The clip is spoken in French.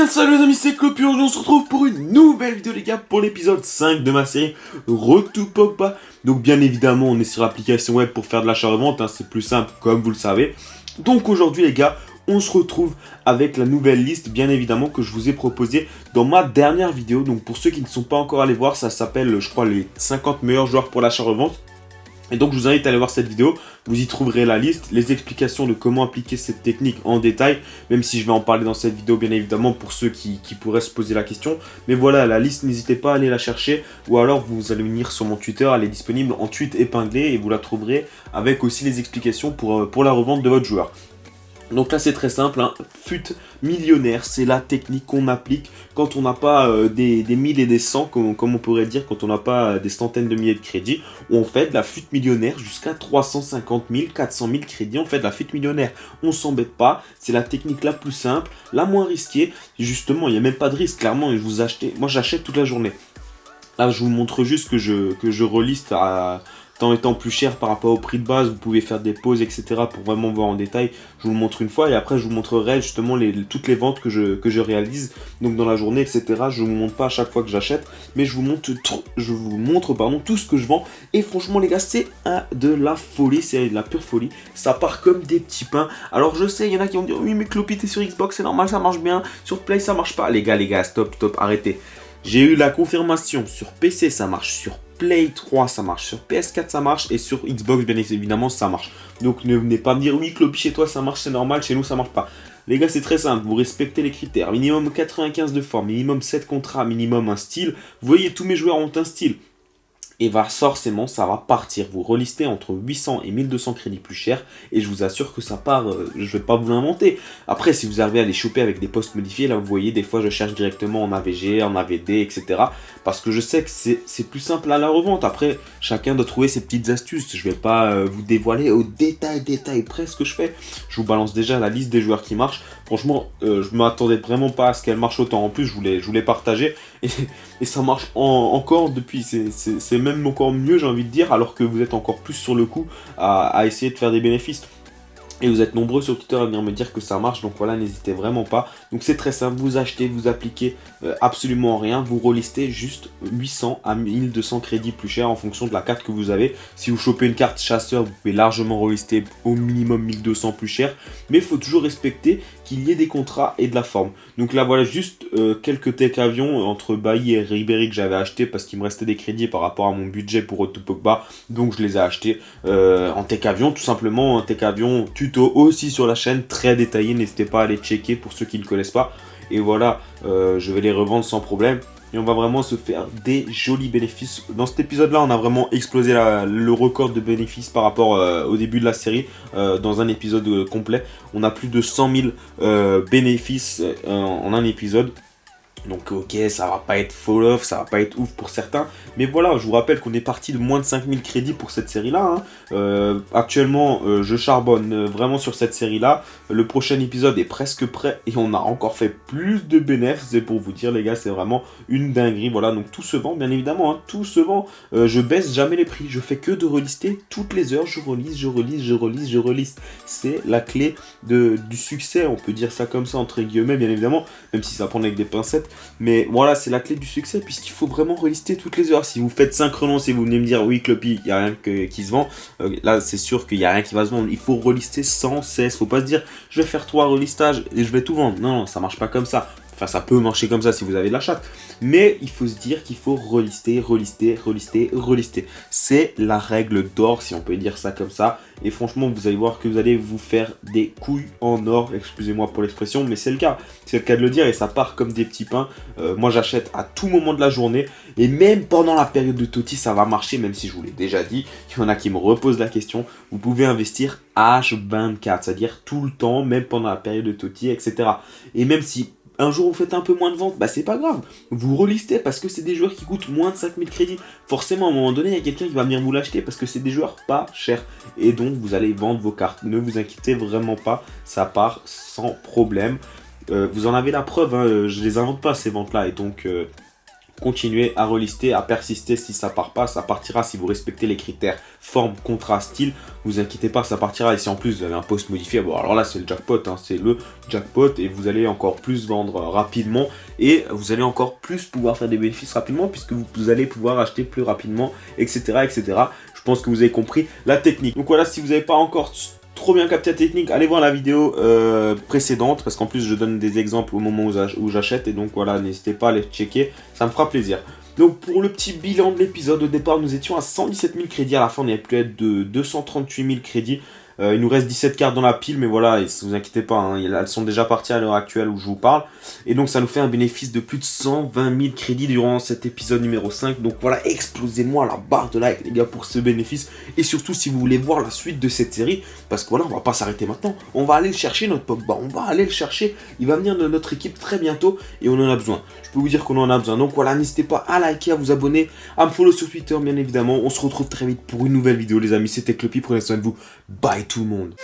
Salut les amis, c'est Clopi, aujourd'hui on se retrouve pour une nouvelle vidéo les gars, pour l'épisode 5 de ma série Road to Pogba. Donc bien évidemment on est sur l'application web pour faire de l'achat-revente, c'est plus simple comme vous le savez. Donc aujourd'hui les gars, on se retrouve avec la nouvelle liste bien évidemment que je vous ai proposée dans ma dernière vidéo. Donc pour ceux qui ne sont pas encore allés voir, ça s'appelle je crois les 50 meilleurs joueurs pour l'achat-revente. Et donc je vous invite à aller voir cette vidéo, vous y trouverez la liste, les explications de comment appliquer cette technique en détail, même si je vais en parler dans cette vidéo bien évidemment pour ceux qui pourraient se poser la question. Mais voilà, la liste, n'hésitez pas à aller la chercher, ou alors vous allez venir sur mon Twitter, elle est disponible en tweet épinglé et vous la trouverez avec aussi les explications pour la revente de votre joueur. Donc là c'est très simple, FUT millionnaire, c'est la technique qu'on applique quand on n'a pas des 1000 et des 100, comme on pourrait dire, quand on n'a pas des centaines de milliers de crédits. On fait de la FUT millionnaire jusqu'à 350 000, 400 000 crédits, on fait de la FUT millionnaire. On s'embête pas, c'est la technique la plus simple, la moins risquée. Justement, il n'y a même pas de risque, clairement, moi j'achète toute la journée. Là je vous montre juste que je reliste en étant plus cher par rapport au prix de base, vous pouvez faire des pauses, etc. pour vraiment voir en détail. Je vous le montre une fois et après je vous montrerai justement toutes les ventes que je réalise donc dans la journée, etc. Je ne vous montre pas à chaque fois que j'achète, mais je vous montre tout ce que je vends. Et franchement les gars, c'est de la folie, c'est de la pure folie. Ça part comme des petits pains. Alors je sais, il y en a qui vont dire oui mais Clopi t'es sur Xbox, c'est normal, ça marche bien. Sur Play ça marche pas. Les gars, stop, arrêtez. J'ai eu la confirmation, sur PC ça marche, sur Play 3 ça marche, sur PS4 ça marche et sur Xbox bien évidemment ça marche. Donc ne venez pas me dire oui Clopi chez toi ça marche, c'est normal, chez nous ça marche pas. Les gars c'est très simple, vous respectez les critères, minimum 95 de forme, minimum 7 contrats, minimum un style. Vous voyez tous mes joueurs ont un style. Et forcément ça va partir, vous relistez entre 800 et 1200 crédits plus cher et je vous assure que ça part, je vais pas vous l'inventer. Après si vous arrivez à les choper avec des postes modifiés, là vous voyez des fois je cherche directement en AVG, en AVD, etc. Parce que je sais que c'est plus simple à la revente. Après chacun doit trouver ses petites astuces, je vais pas vous dévoiler au détail près ce que je fais. Je vous balance déjà la liste des joueurs qui marchent. Franchement je m'attendais vraiment pas à ce qu'elle marche autant, en plus je voulais partager et ça marche encore depuis, c'est même encore mieux j'ai envie de dire, alors que vous êtes encore plus sur le coup à essayer de faire des bénéfices. Et vous êtes nombreux sur Twitter à venir me dire que ça marche, donc voilà, n'hésitez vraiment pas. Donc c'est très simple, vous achetez, vous appliquez absolument rien, vous relistez juste 800 à 1200 crédits plus cher en fonction de la carte que vous avez. Si vous chopez une carte chasseur, vous pouvez largement relister au minimum 1200 plus cher, mais il faut toujours respecter qu'il y ait des contrats et de la forme. Donc là voilà, juste quelques tech avions entre Bailly et Ribéry que j'avais acheté parce qu'il me restait des crédits par rapport à mon budget pour Road to Pogba, donc je les ai achetés en tech avion, tout simplement. Un tech avion tuto aussi sur la chaîne, très détaillé, n'hésitez pas à aller checker pour ceux qui ne connaissent pas. Et voilà, je vais les revendre sans problème. Et on va vraiment se faire des jolis bénéfices. Dans cet épisode-là, on a vraiment explosé le record de bénéfices par rapport au début de la série. Dans un épisode complet, on a plus de 100 000 bénéfices en un épisode. Donc ok, ça va pas être fall off, ça va pas être ouf pour certains. Mais voilà, je vous rappelle qu'on est parti de moins de 5000 crédits pour cette série-là. Actuellement, je charbonne vraiment sur cette série-là. Le prochain épisode est presque prêt et on a encore fait plus de bénéfices. C'est pour vous dire les gars, c'est vraiment une dinguerie. Voilà, donc tout se vend bien évidemment, tout se vend. Je baisse jamais les prix, je fais que de relister toutes les heures. Je reliste. C'est la clé du succès, on peut dire ça comme ça entre guillemets bien évidemment, même si ça prend avec des pincettes. Mais voilà, c'est la clé du succès puisqu'il faut vraiment relister toutes les heures. Si vous faites 5 relances et vous venez me dire oui Clopi, il n'y a rien qui se vend, là c'est sûr qu'il n'y a rien qui va se vendre. Il faut relister sans cesse, faut pas se dire je vais faire 3 relistages et je vais tout vendre. Non, ça marche pas comme ça. Enfin, ça peut marcher comme ça si vous avez de la chatte. Mais il faut se dire qu'il faut relister. C'est la règle d'or, si on peut dire ça comme ça. Et franchement, vous allez voir que vous allez vous faire des couilles en or. Excusez-moi pour l'expression, mais c'est le cas. C'est le cas de le dire et ça part comme des petits pains. Moi, j'achète à tout moment de la journée. Et même pendant la période de Totti, ça va marcher, même si je vous l'ai déjà dit. Il y en a qui me reposent la question. Vous pouvez investir H24, c'est-à-dire tout le temps, même pendant la période de Totti, etc. Et même si un jour vous faites un peu moins de ventes, c'est pas grave. Vous relistez parce que c'est des joueurs qui coûtent moins de 5000 crédits. Forcément, à un moment donné, il y a quelqu'un qui va venir vous l'acheter parce que c'est des joueurs pas chers. Et donc, vous allez vendre vos cartes. Ne vous inquiétez vraiment pas, ça part sans problème. Vous en avez la preuve, je les invente pas ces ventes-là. Et donc, continuez à relister, à persister. Si ça part pas, ça partira. Si vous respectez les critères forme, contrat, style, vous inquiétez pas, ça partira. Et si en plus vous avez un post modifié, bon alors là c'est le jackpot, hein, c'est le jackpot et vous allez encore plus vendre rapidement et vous allez encore plus pouvoir faire des bénéfices rapidement puisque vous allez pouvoir acheter plus rapidement, etc., etc. Je pense que vous avez compris la technique. Donc voilà, si vous n'avez pas encore trop bien capté la technique, allez voir la vidéo précédente parce qu'en plus je donne des exemples au moment où j'achète et donc voilà, n'hésitez pas à les checker, ça me fera plaisir. Donc pour le petit bilan de l'épisode, au départ nous étions à 117 000 crédits, à la fin on avait plus être de 238 000 crédits. Il nous reste 17 cartes dans la pile, mais voilà, et ne vous inquiétez pas, hein, elles sont déjà parties à l'heure actuelle où je vous parle. Et donc ça nous fait un bénéfice de plus de 120 000 crédits durant cet épisode numéro 5. Donc voilà, explosez-moi la barre de like les gars pour ce bénéfice. Et surtout si vous voulez voir la suite de cette série, parce que voilà, on va pas s'arrêter maintenant. On va aller le chercher notre Pogba, on va aller le chercher. Il va venir de notre équipe très bientôt et on en a besoin. Je peux vous dire qu'on en a besoin. Donc voilà, n'hésitez pas à liker, à vous abonner, à me follow sur Twitter bien évidemment. On se retrouve très vite pour une nouvelle vidéo les amis. C'était Clopy, prenez soin de vous. Bye tout le monde.